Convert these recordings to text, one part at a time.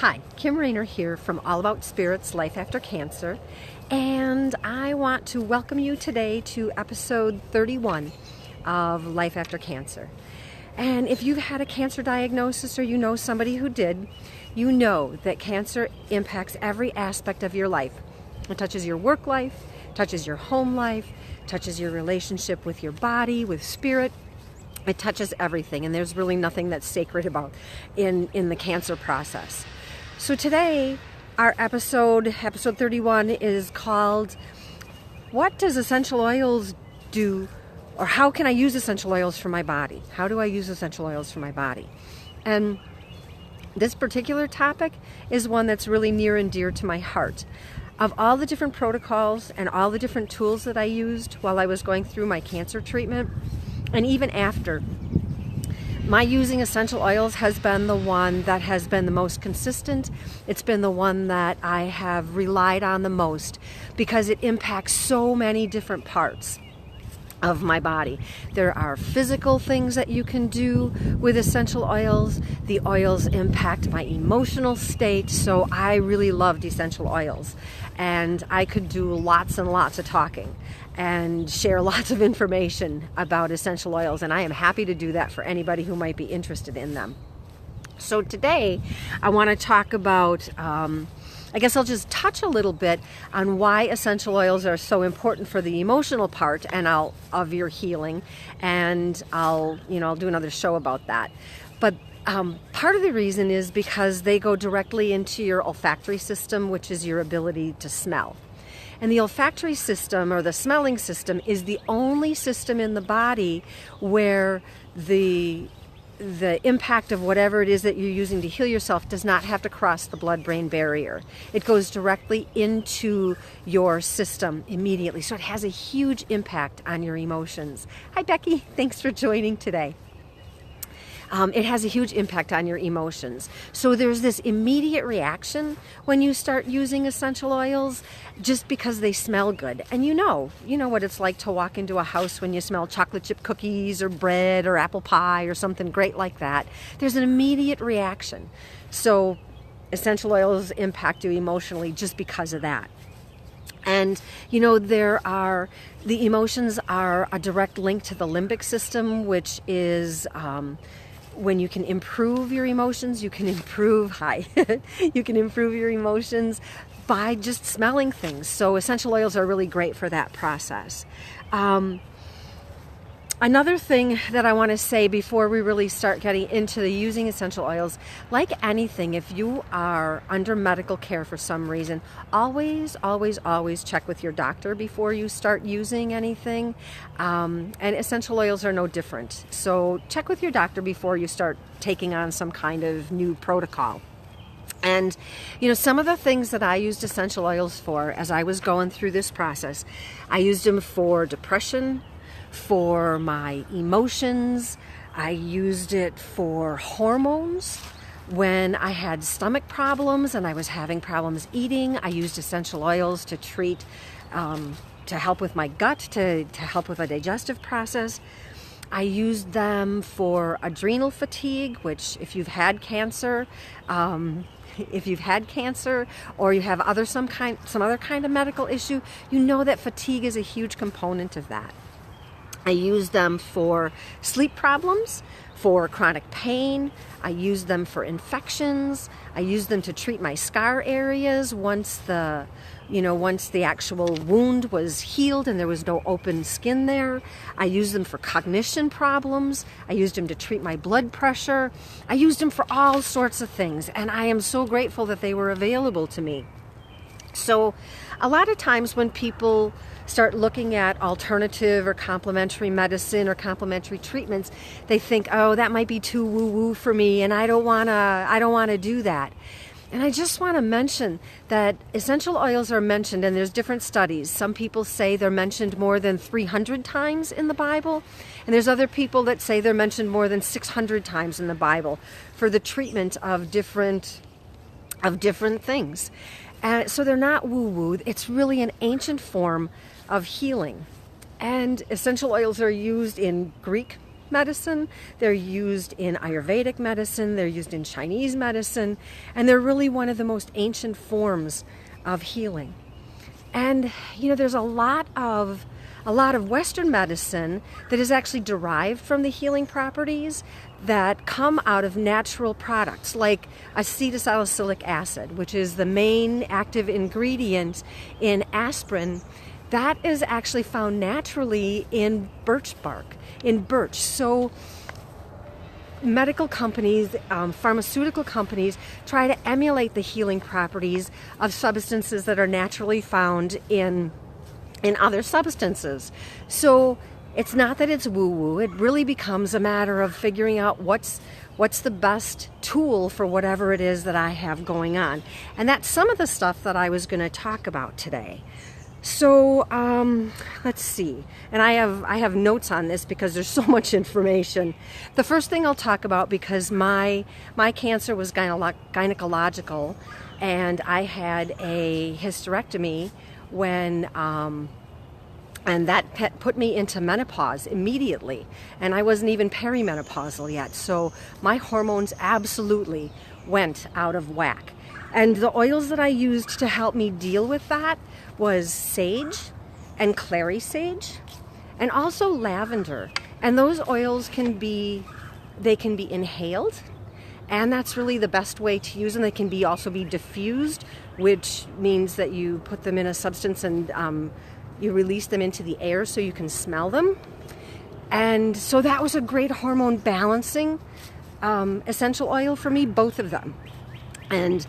Hi, Kim Rainer here from All About Spirits, Life After Cancer, and I want to welcome you today to episode 31 of Life After Cancer. And if you've had a cancer diagnosis or you know somebody who did, you know that cancer impacts every aspect of your life. It touches your work life, touches your home life, touches your relationship with your body, with spirit. It touches everything, and there's really nothing that's sacred about in the cancer process. So today, our episode 31, is called, What Does Essential Oils Do? Or how can I use essential oils for my body? How do I use essential oils for my body? And this particular topic is one that's really near and dear to my heart. Of all the different protocols and all the different tools that I used while I was going through my cancer treatment, and even after, my using essential oils has been the one that has been the most consistent. It's been the one that I have relied on the most because it impacts so many different parts of my body. There are physical things that you can do with essential oils. The oils impact my emotional state, so I really loved essential oils. And I could do lots and lots of talking and share lots of information about essential oils, and I am happy to do that for anybody who might be interested in them. So today I want to talk about I guess I'll just touch a little bit on why essential oils are so important for the emotional part of your healing, and I'll do another show about that. But part of the reason is because they go directly into your olfactory system, which is your ability to smell. And the olfactory system, or the smelling system, is the only system in the body where the impact of whatever it is that you're using to heal yourself does not have to cross the blood-brain barrier. It goes directly into your system immediately. So it has a huge impact on your emotions. Hi, Becky. Thanks for joining today. It has a huge impact on your emotions. So there's this immediate reaction when you start using essential oils just because they smell good. And you know what it's like to walk into a house when you smell chocolate chip cookies or bread or apple pie or something great like that. There's an immediate reaction. So essential oils impact you emotionally just because of that. And the emotions are a direct link to the limbic system, which is when you can improve your emotions, you can improve your emotions by just smelling things. So essential oils are really great for that process. Another thing that I want to say before we really start getting into the using essential oils, like anything, if you are under medical care for some reason, always check with your doctor before you start using anything. And essential oils are no different. So check with your doctor before you start taking on some kind of new protocol. And, some of the things that I used essential oils for as I was going through this process, I used them for depression, for my emotions. I used it for hormones. When I had stomach problems and I was having problems eating, I used essential oils to treat, to help with my gut, to help with a digestive process. I used them for adrenal fatigue, which if you've had cancer, or you have some other kind of medical issue, you know that fatigue is a huge component of that. I use them for sleep problems, for chronic pain. I use them for infections. I use them to treat my scar areas once the actual wound was healed and there was no open skin there. I use them for cognition problems. I used them to treat my blood pressure. I used them for all sorts of things, and I am so grateful that they were available to me. So a lot of times when people start looking at alternative or complementary medicine or complementary treatments, they think, oh, that might be too woo-woo for me, and I don't want to do that. And I just want to mention that essential oils are mentioned, and there's different studies. Some people say they're mentioned more than 300 times in the Bible, and there's other people that say they're mentioned more than 600 times in the Bible for the treatment of different things. So they're not woo-woo. It's really an ancient form of healing. And essential oils are used in Greek medicine, they're used in Ayurvedic medicine, they're used in Chinese medicine, and they're really one of the most ancient forms of healing. And there's a lot of Western medicine that is actually derived from the healing properties that come out of natural products like acetylsalicylic acid, which is the main active ingredient in aspirin. That is actually found naturally in birch bark, in birch. So medical companies, pharmaceutical companies try to emulate the healing properties of substances that are naturally found in other substances. So it's not that it's woo-woo. It really becomes a matter of figuring out what's the best tool for whatever it is that I have going on. And that's some of the stuff that I was going to talk about today. So let's see. And I have notes on this because there's so much information. The first thing I'll talk about, because my cancer was gynecological, and I had a hysterectomy when and that put me into menopause immediately, and I wasn't even perimenopausal yet, so my hormones absolutely went out of whack. And the oils that I used to help me deal with that was sage and clary sage, and also lavender. And those oils can be inhaled, and that's really the best way to use them. They can also be diffused, which means that you put them in a substance and you release them into the air so you can smell them. And so that was a great hormone balancing essential oil for me, both of them. And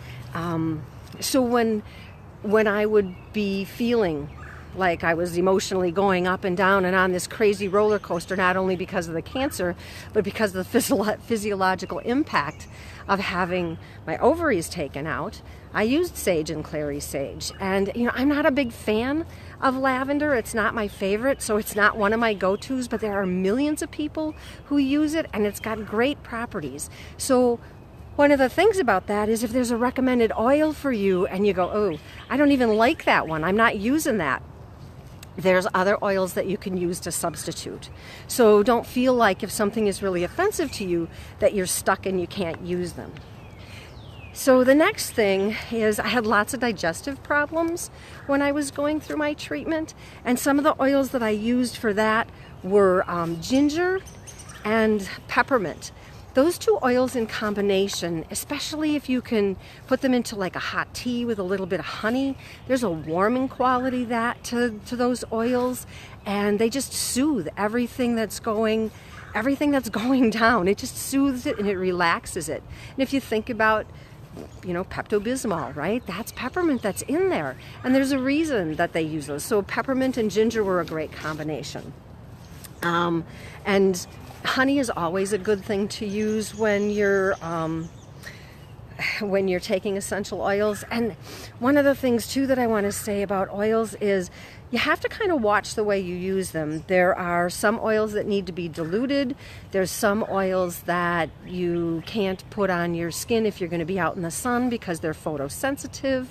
so when I would be feeling like I was emotionally going up and down and on this crazy roller coaster, not only because of the cancer, but because of the physiological impact of having my ovaries taken out, I used sage and clary sage. And I'm not a big fan of lavender. It's not my favorite, so it's not one of my go-tos, but there are millions of people who use it, and it's got great properties. So one of the things about that is if there's a recommended oil for you and you go, oh, I don't even like that one, I'm not using that, there's other oils that you can use to substitute. So don't feel like if something is really offensive to you that you're stuck and you can't use them. So the next thing is I had lots of digestive problems when I was going through my treatment, and some of the oils that I used for that were ginger and peppermint. Those two oils in combination, especially if you can put them into like a hot tea with a little bit of honey, there's a warming quality to those oils, and they just soothe everything that's going down. It just soothes it and it relaxes it. And if you think about Pepto-Bismol, right? That's peppermint that's in there. And there's a reason that they use those. So peppermint and ginger were a great combination. And honey is always a good thing to use when you're taking essential oils. And one of the things too that I want to say about oils is you have to kind of watch the way you use them. There are some oils that need to be diluted. There's some oils that you can't put on your skin if you're going to be out in the sun because they're photosensitive.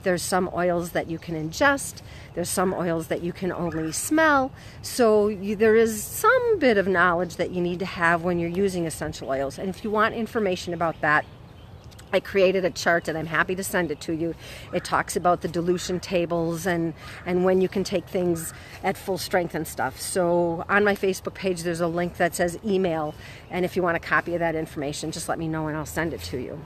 There's some oils that you can ingest. There's some oils that you can only smell. So there is some bit of knowledge that you need to have when you're using essential oils. And if you want information about that, I created a chart and I'm happy to send it to you. It talks about the dilution tables and when you can take things at full strength and stuff. So on my Facebook page there's a link that says email, and if you want a copy of that information, just let me know and I'll send it to you.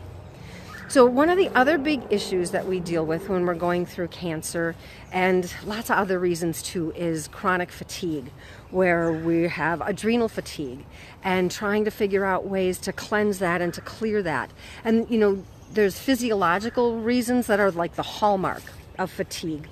So one of the other big issues that we deal with when we're going through cancer, and lots of other reasons too, is chronic fatigue, where we have adrenal fatigue and trying to figure out ways to cleanse that and to clear that. And there's physiological reasons that are like the hallmark of fatigue.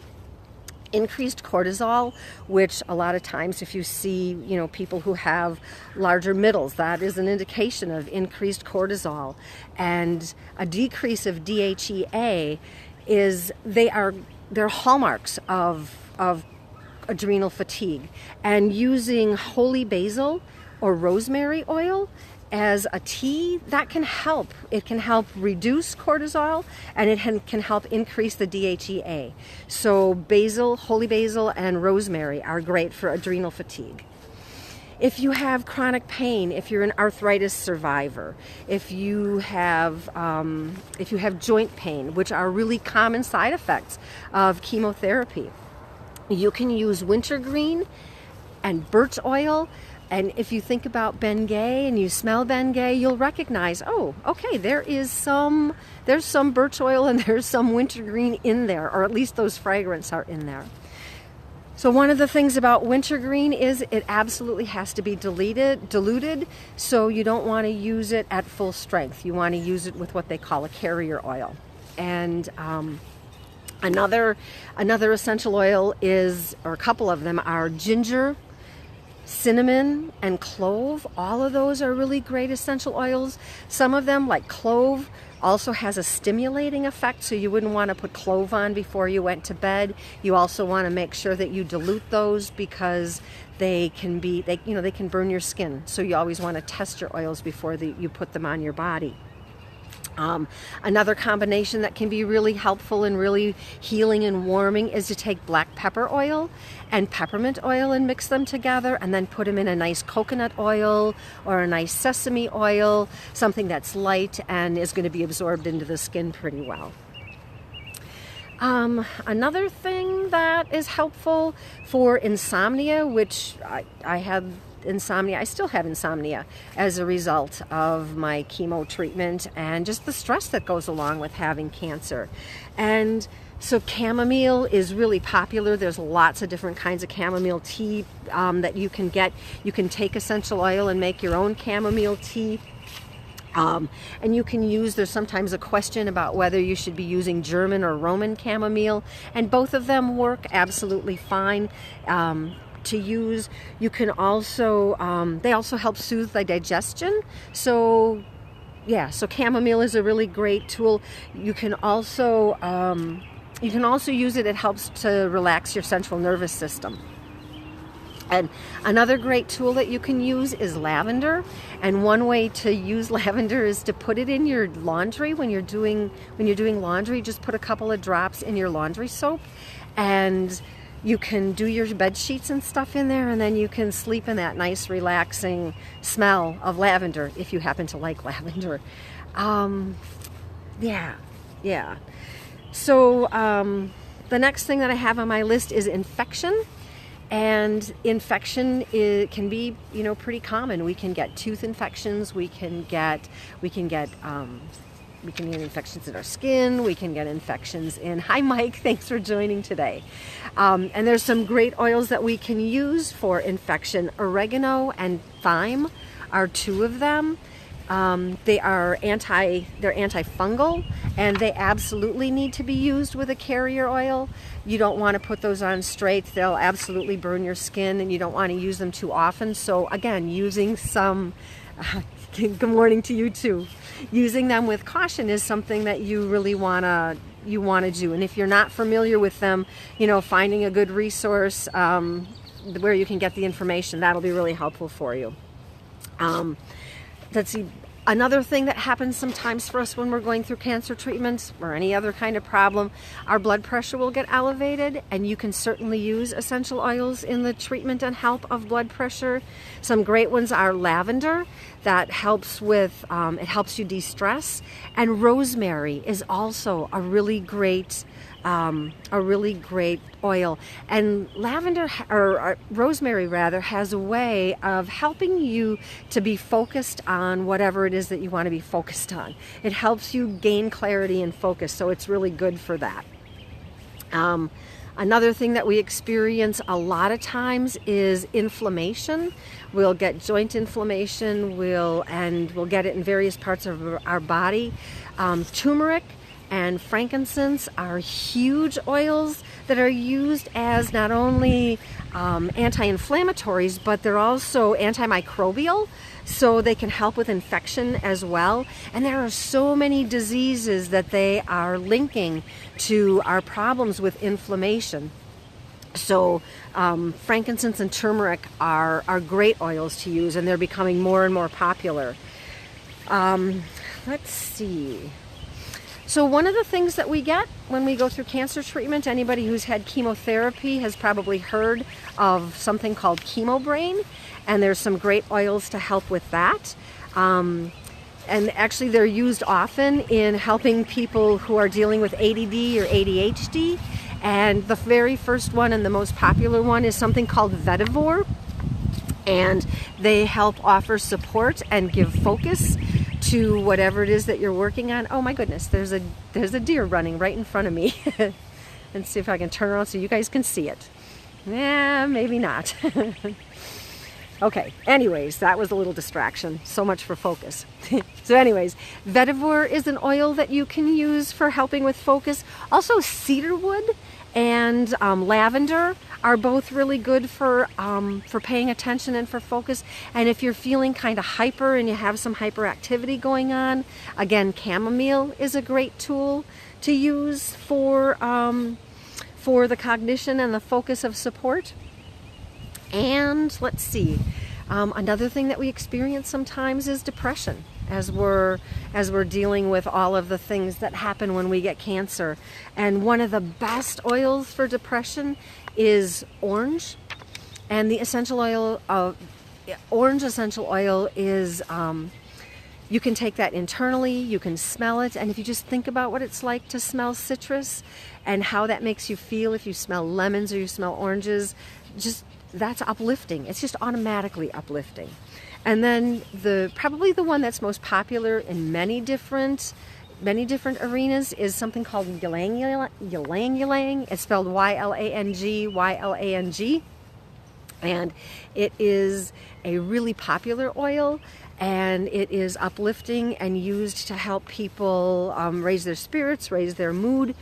Increased cortisol, which a lot of times if you see people who have larger middles, that is an indication of increased cortisol. And a decrease of DHEA they're hallmarks of adrenal fatigue. And using holy basil or rosemary oil as a tea, that can help. It can help reduce cortisol, and it can help increase the DHEA. So basil, holy basil, and rosemary are great for adrenal fatigue. If you have chronic pain, if you're an arthritis survivor, if you have joint pain, which are really common side effects of chemotherapy, you can use wintergreen and birch oil. And if you think about Bengay and you smell Bengay, you'll recognize, oh, okay, there's some birch oil and there's some wintergreen in there, or at least those fragrances are in there. So one of the things about wintergreen is it absolutely has to be diluted, so you don't want to use it at full strength. You want to use it with what they call a carrier oil. And another essential oil is, or a couple of them are ginger, cinnamon, and clove. All of those are really great essential oils. Some of them, like clove, also has a stimulating effect, so you wouldn't want to put clove on before you went to bed. You also want to make sure that you dilute those because they can burn your skin. So you always want to test your oils before you put them on your body. Another combination that can be really helpful and really healing and warming is to take black pepper oil and peppermint oil and mix them together and then put them in a nice coconut oil or a nice sesame oil, something that's light and is going to be absorbed into the skin pretty well. Another thing that is helpful for insomnia, which I had insomnia. I still have insomnia as a result of my chemo treatment and just the stress that goes along with having cancer. And so chamomile is really popular. There's lots of different kinds of chamomile tea that you can get. You can take essential oil and make your own chamomile tea. And you can there's sometimes a question about whether you should be using German or Roman chamomile, and both of them work absolutely fine to use. You can also, they also help soothe the digestion. So chamomile is a really great tool. You can also use it. It helps to relax your central nervous system. And another great tool that you can use is lavender. And one way to use lavender is to put it in your laundry when you're doing laundry. Just put a couple of drops in your laundry soap, and you can do your bed sheets and stuff in there, and then you can sleep in that nice relaxing smell of lavender if you happen to like lavender. So the next thing that I have on my list is infection. And infection can be, pretty common. We can get tooth infections. We can get infections in our skin. We can get infections in. Hi, Mike. Thanks for joining today. And there's some great oils that we can use for infection. Oregano and thyme are two of them. They're antifungal, and they absolutely need to be used with a carrier oil. You don't want to put those on straight. They'll absolutely burn your skin, and you don't want to use them too often. So again, using some, good morning to you too. Using them with caution is something that you really want to do. And if you're not familiar with them, finding a good resource where you can get the information, that'll be really helpful for you. Let's see. Another thing that happens sometimes for us when we're going through cancer treatments or any other kind of problem, our blood pressure will get elevated, and you can certainly use essential oils in the treatment and help of blood pressure. Some great ones are lavender, that helps with, it helps you de-stress, and rosemary is also a really great oil. And lavender, or rosemary rather, has a way of helping you to be focused on whatever it is that you want to be focused on. It helps you gain clarity and focus, so it's really good for that. Another thing that we experience a lot of times is inflammation. We'll get joint inflammation, we'll get it in various parts of our body. Turmeric and frankincense are huge oils that are used as not only anti-inflammatories, but they're also antimicrobial, so they can help with infection as well. And there are so many diseases that they are linking to our problems with inflammation. So frankincense and turmeric are great oils to use, and they're becoming more and more popular. Let's see. So one of the things that we get when we go through cancer treatment, anybody who's had chemotherapy has probably heard of something called chemo brain, and there's some great oils to help with that. And actually they're used often in helping people who are dealing with ADD or ADHD. And the very first one and the most popular one is something called vetiver. And they help offer support and give focus to whatever it is that you're working on. Oh my goodness, there's a deer running right in front of me. And see if I can turn around so you guys can see it. Yeah, maybe not. Okay, anyways, that was a little distraction. So much for focus. So anyways, vetiver is an oil that you can use for helping with focus. Also cedarwood and lavender are both really good for paying attention and for focus. And if you're feeling kind of hyper and you have some hyperactivity going on, again, chamomile is a great tool to use for the cognition and the focus of support. And let's see, another thing that we experience sometimes is depression as we're dealing with all of the things that happen when we get cancer. And one of the best oils for depression is orange. And the essential oil of orange essential oil is, you can take that internally, you can smell it, and if you just think about what it's like to smell citrus and how that makes you feel if you smell lemons or you smell oranges, just that's uplifting. It's just automatically uplifting. And then probably the one that's most popular in many different arenas is something called ylang ylang. It's spelled Y-L-A-N-G. And it is a really popular oil, and it is uplifting and used to help people raise their spirits, raise their mood.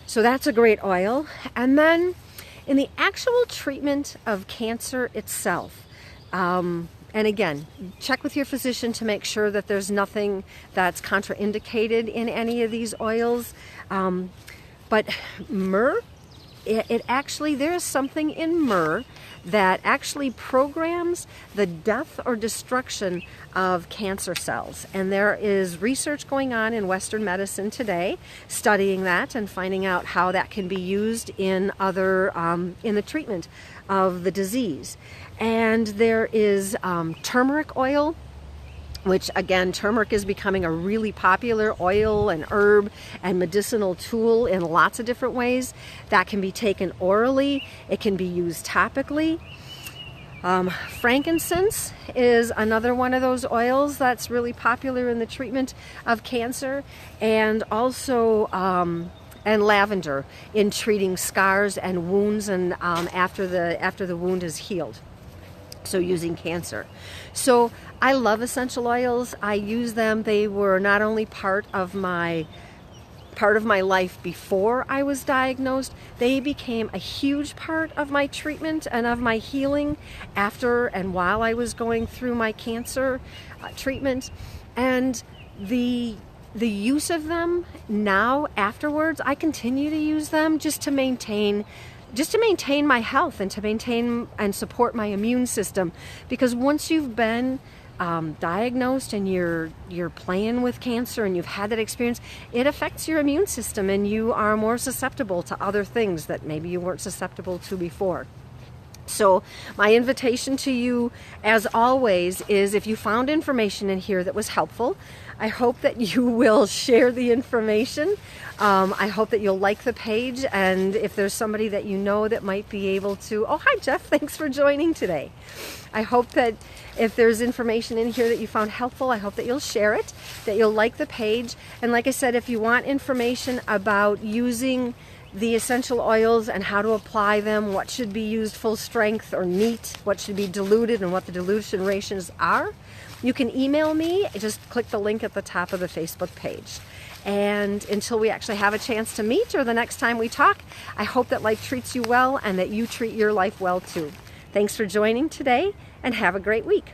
So that's a great oil. And then in the actual treatment of cancer itself, and again, check with your physician to make sure that there's nothing that's contraindicated in any of these oils. But myrrh, there is something in myrrh that actually programs the death or destruction of cancer cells. And there is research going on in Western medicine today studying that and finding out how that can be used in the treatment of the disease. And there is turmeric oil, which again, turmeric is becoming a really popular oil and herb and medicinal tool in lots of different ways. That can be taken orally, it can be used topically. Frankincense is another one of those oils that's really popular in the treatment of cancer, and also and lavender in treating scars and wounds and after the wound is healed. So using cancer. So I love essential oils. I use them. They were not only part of my life before I was diagnosed, they became a huge part of my treatment and of my healing after and while I was going through my cancer treatment. And the use of them now afterwards, I continue to use them just to maintain my health and to maintain and support my immune system. Because once you've been diagnosed and you're playing with cancer and you've had that experience, it affects your immune system and you are more susceptible to other things that maybe you weren't susceptible to before. So my invitation to you, as always, is if you found information in here that was helpful, I hope that you will share the information. I hope that you'll like the page, and if there's somebody that you know that might be able to, oh, hi Jeff, thanks for joining today. I hope that if there's information in here that you found helpful, I hope that you'll share it, that you'll like the page. And like I said, if you want information about using the essential oils and how to apply them, what should be used full strength or neat, what should be diluted, and what the dilution ratios are, you can email me. Just click the link at the top of the Facebook page. And until we actually have a chance to meet or the next time we talk, I hope that life treats you well and that you treat your life well too. Thanks for joining today, and have a great week.